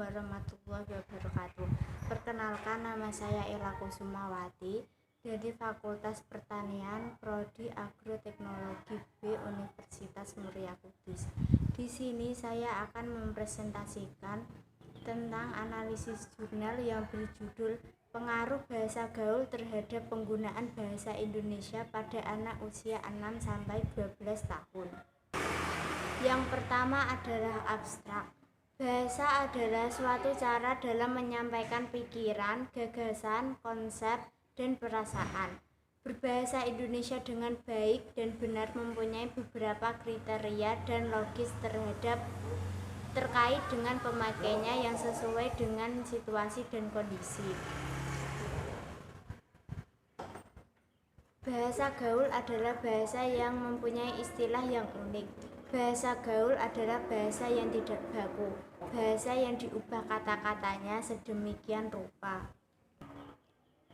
warahmatullahi wabarakatuh. Perkenalkan, nama saya Ela Kusumawati dari Fakultas Pertanian Prodi Agroteknologi B Universitas Muria Kudus. Di sini saya akan mempresentasikan tentang analisis jurnal yang berjudul Pengaruh Bahasa Gaul terhadap Penggunaan Bahasa Indonesia pada Anak Usia 6-12 tahun. Yang pertama adalah abstrak. Bahasa adalah suatu cara dalam menyampaikan pikiran, gagasan, konsep, dan perasaan. Berbahasa Indonesia dengan baik dan benar mempunyai beberapa kriteria dan logis terkait dengan pemakainya yang sesuai dengan situasi dan kondisi. Bahasa gaul adalah bahasa yang mempunyai istilah yang unik. Bahasa gaul adalah bahasa yang tidak baku, bahasa yang diubah kata-katanya sedemikian rupa.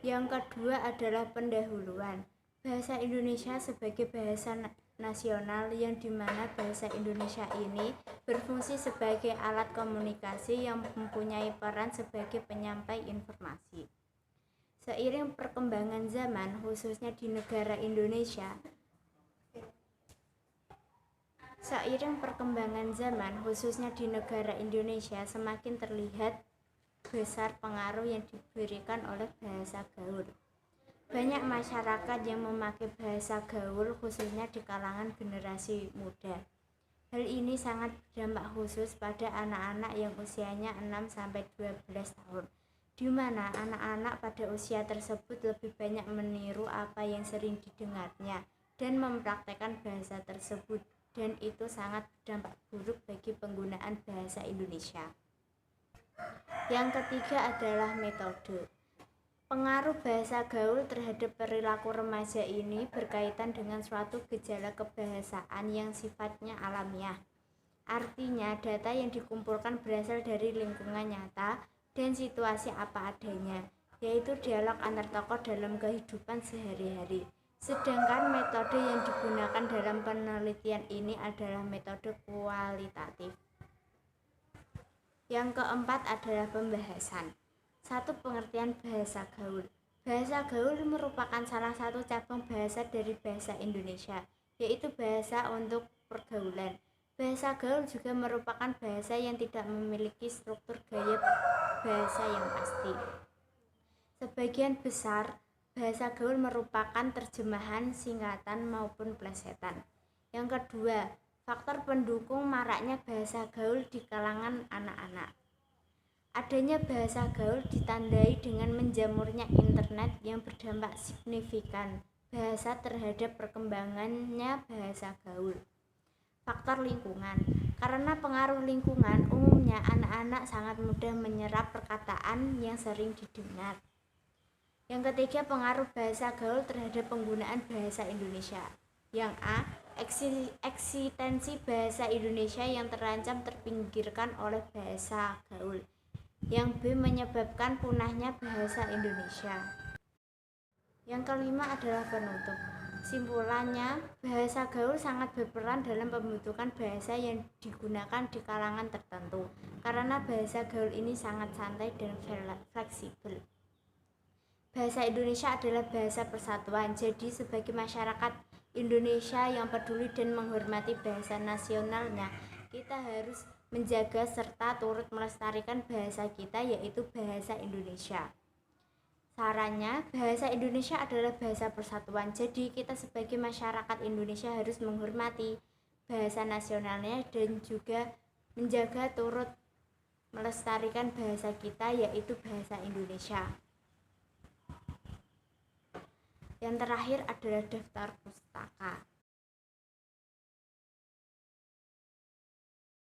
Yang kedua adalah pendahuluan. Bahasa Indonesia sebagai bahasa nasional yang dimana bahasa Indonesia ini berfungsi sebagai alat komunikasi yang mempunyai peran sebagai penyampai informasi. Seiring perkembangan zaman, khususnya di negara Indonesia, semakin terlihat besar pengaruh yang diberikan oleh bahasa gaul. Banyak masyarakat yang memakai bahasa gaul khususnya di kalangan generasi muda. Hal ini sangat berdampak khusus pada anak-anak yang usianya 6-12 tahun, di mana anak-anak pada usia tersebut lebih banyak meniru apa yang sering didengarnya dan mempraktekkan bahasa tersebut, dan itu sangat berdampak buruk bagi penggunaan bahasa Indonesia. Yang ketiga adalah metode. Pengaruh bahasa gaul terhadap perilaku remaja ini berkaitan dengan suatu gejala kebahasaan yang sifatnya alamiah. Artinya, data yang dikumpulkan berasal dari lingkungan nyata dan situasi apa adanya, yaitu dialog antar tokoh dalam kehidupan sehari-hari. Sedangkan metode yang digunakan dalam penelitian ini adalah metode kualitatif. Yang keempat adalah pembahasan. Satu, pengertian bahasa gaul. Bahasa gaul merupakan salah satu cabang bahasa dari bahasa Indonesia, yaitu bahasa untuk pergaulan. Bahasa gaul juga merupakan bahasa yang tidak memiliki struktur gaya bahasa yang pasti. Sebagian besar bahasa gaul merupakan terjemahan, singkatan, maupun plesetan. Yang kedua, faktor pendukung maraknya bahasa gaul di kalangan anak-anak. Adanya bahasa gaul ditandai dengan menjamurnya internet yang berdampak signifikan bahasa terhadap perkembangannya bahasa gaul. Faktor lingkungan. Karena pengaruh lingkungan, umumnya anak-anak sangat mudah menyerap perkataan yang sering didengar. Yang ketiga, pengaruh bahasa gaul terhadap penggunaan bahasa Indonesia. Yang A, eksistensi bahasa Indonesia yang terancam terpinggirkan oleh bahasa gaul. Yang B, menyebabkan punahnya bahasa Indonesia. Yang kelima adalah penutup. Simpulannya, bahasa gaul sangat berperan dalam pembentukan bahasa yang digunakan di kalangan tertentu, karena bahasa gaul ini sangat santai dan fleksibel. Bahasa Indonesia adalah bahasa persatuan, jadi sebagai masyarakat Indonesia yang peduli dan menghormati bahasa nasionalnya, kita harus menjaga serta turut melestarikan bahasa kita, yaitu bahasa Indonesia. Sarannya, bahasa Indonesia adalah bahasa persatuan, jadi kita sebagai masyarakat Indonesia harus menghormati bahasa nasionalnya dan juga menjaga turut melestarikan bahasa kita, yaitu bahasa Indonesia. Yang terakhir adalah daftar pustaka.